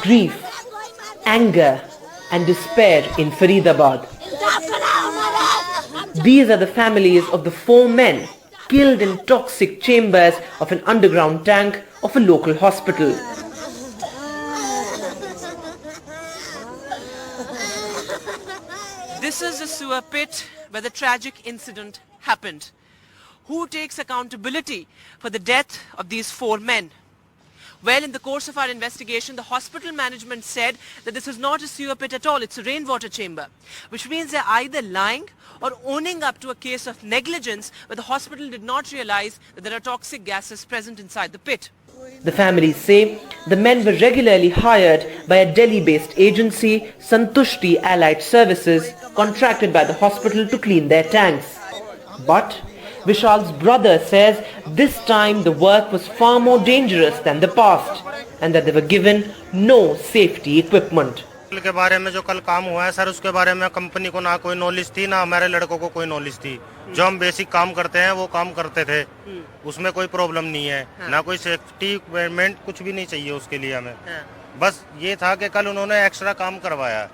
grief, anger and despair in Faridabad. These are the families of the 4 men killed in toxic chambers of an underground tank of a local hospital. This is the sewer pit where the tragic incident happened. Who takes accountability for the death of these 4 men? Well, in the course of our investigation, the hospital management said that this is not a sewer pit at all, it's a rainwater chamber, which means they're either lying or owning up to a case of negligence where the hospital did not realize that there are toxic gases present inside the pit. The families say the men were regularly hired by a Delhi-based agency, Santushti Allied Services, contracted by the hospital to clean their tanks. But Vishal's brother says this time the work was far more dangerous than the past and that they were given no safety equipment. के बारे में जो कल काम हुआ है sir, उसके बारे में कंपनी को ना कोई नॉलेज थी, ना हमारे लड़कों को कोई नॉलेज थी। जो हम बेसिक काम करते हैं वो काम करते थे, उसमें कोई प्रॉब्लम नहीं है, ना कोई सेफ्टी इक्विपमेंट, कुछ भी नहीं चाहिए उसके लिए हमें। बस ये था कि कल उन्होंने एक्स्ट्रा काम करवाया,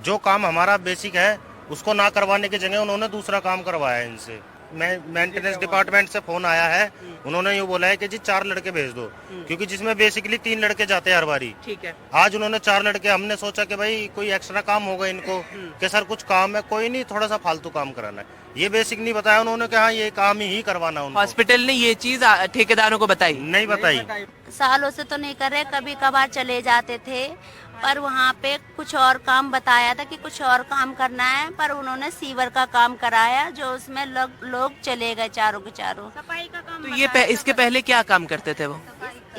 जो काम हमारा बेसिक है उसको ना करवाने की जगह उन्होंने दूसरा काम करवाया इनसे। मेंटेनेंस डिपार्टमेंट से फोन आया है, उन्होंने ये बोला है कि जी 4 लड़के भेज दो, क्योंकि जिसमें बेसिकली 3 लड़के जाते हैं हर बारी। ठीक है। आज उन्होंने 4 लड़के, हमने सोचा कि भाई कोई एक्स्ट्रा काम होगा इनको, कि सर कुछ काम है, कोई नहीं, थोड़ा सा फालतू काम कराना है। ये बेसिक नहीं बताया उन्होंने कि हाँ ये काम ही करवाना उनको। हॉस्पिटल ने ये चीज ठेकेदारों को बताई? नहीं बताई। सालों से तो नहीं कर रहे, कभी कभार चले जाते थे, पर वहाँ पे कुछ और काम बताया था कि कुछ और काम करना है, पर उन्होंने सीवर का काम कराया जो उसमें लोग चले गए चारों के चारों। सफाई का काम तो ये इसके पहले क्या काम करते थे वो?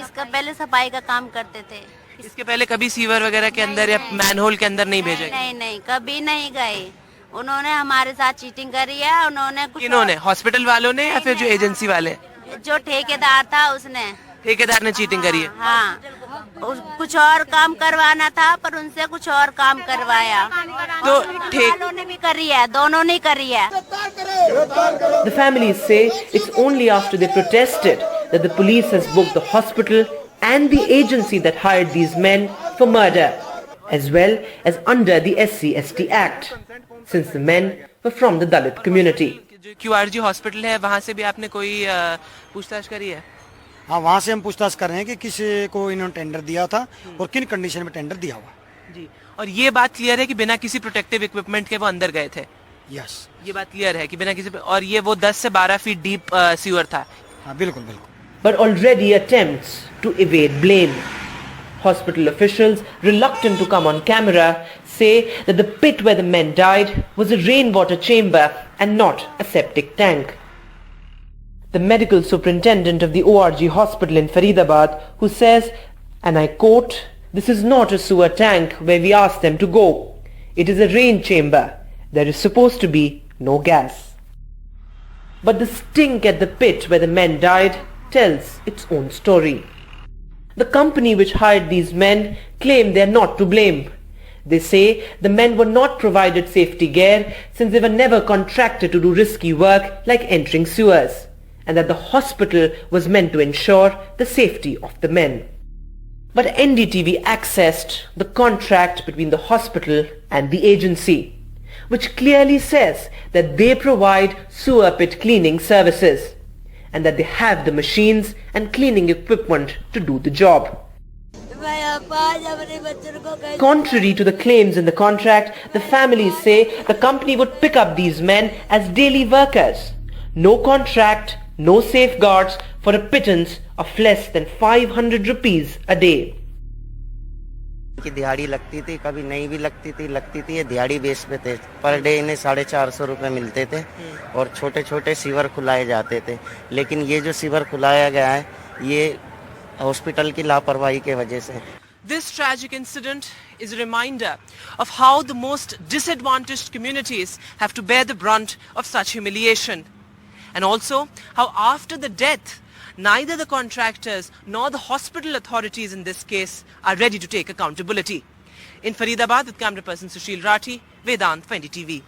इसका पहले सफाई का काम करते थे। इसके पहले कभी सीवर वगैरह के अंदर या मैनहोल के अंदर नहीं भेजे? नहीं, कभी नहीं गए। उन्होंने हमारे साथ चीटिंग करी है। उन्होंने कुछ, किन्होंने? हॉस्पिटल वालों ने या फिर जो एजेंसी वाले? जो ठेकेदार था उसने। ठेकेदार ने चीटिंग करी है? हाँ, कुछ और काम करवाना था पर उनसे कुछ और काम करवाया। तो वालों ने भी करी है, दोनों ने करी है। The families say it's only after they protested that the police has booked the hospital and the agency that hired these men for murder, as well as under the SC/ST Act, since the men were from the Dalit community. जो QRG hospital है वहाँ से भी आपने कोई पूछताछ करी है? हाँ, वहाँ से हम पूछताछ कर रहे हैं कि किस को इन्होंने टेंडर दिया था और किन कंडीशन में टेंडर दिया हुआ। जी, और ये बात क्लियर है कि बिना किसी प्रोटेक्टिव इक्विपमेंट के वो अंदर गए थे? यस, ये बात क्लियर है कि बिना किसी, और ये वो 10 से 12 फीट डीप सीवर था? हाँ, बिल्कुल। But already attempts to evade blame. Hospital officials, reluctant to come on camera, say that the pit where the men died was a rainwater chamber and not a septic tank. The medical superintendent of the ORG hospital in Faridabad, who says, and I quote, "This is not a sewer tank where we ask them to go. It is a rain chamber. There is supposed to be no gas." But the stink at the pit where the men died tells its own story. The company which hired these men claim they are not to blame. They say the men were not provided safety gear since they were never contracted to do risky work like entering sewers, and that the hospital was meant to ensure the safety of the men. But NDTV accessed the contract between the hospital and the agency, which clearly says that they provide sewer pit cleaning services and that they have the machines and cleaning equipment to do the job. Contrary to the claims in the contract, the families say the company would pick up these men as daily workers. No contract, no safeguards for a pittance of less than 500 rupees a day. की दिहाड़ी लगती थी, कभी नहीं भी लगती थी, ये दिहाड़ी बेस पे थे। पर डे इन्हें 450 रुपए मिलते थे और छोटे छोटे सीवर खुलाए जाते थे। लेकिन ये जो सीवर खुलाया गया है ये हॉस्पिटल की लापरवाही के वजह से। This tragic incident is a reminder of how the most disadvantaged communities have to bear the brunt of such humiliation. And also how after the death, neither the contractors nor the hospital authorities in this case are ready to take accountability. In Faridabad with camera person Sushil Rathi, Vedant for NDTV.